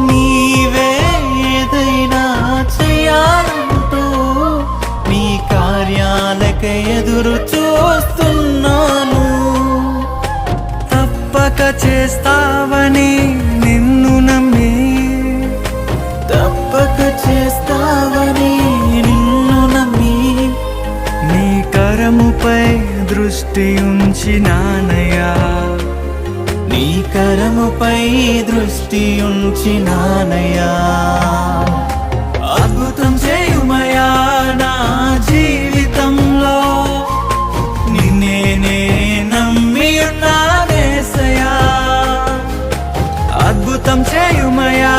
నీవే ఏదైనా చెయ్యాలంటూ నీ కార్యాలకే ఎదురు చూస్తున్నాను. తప్పక చేస్తావని నిన్ను నమ్మి, తప్పక చేస్తావని నిన్ను నమ్మి నీ కరముపై దృష్టి ఉంచినానయ్యా, నీ కరముపై దృష్టి ఉంచినానయ్యా. అద్భుతం చేయుమయా నా జీవితంలో, నిన్నే నమ్మి ఉన్నానేసయ్యా. అద్భుతం చేయుమయా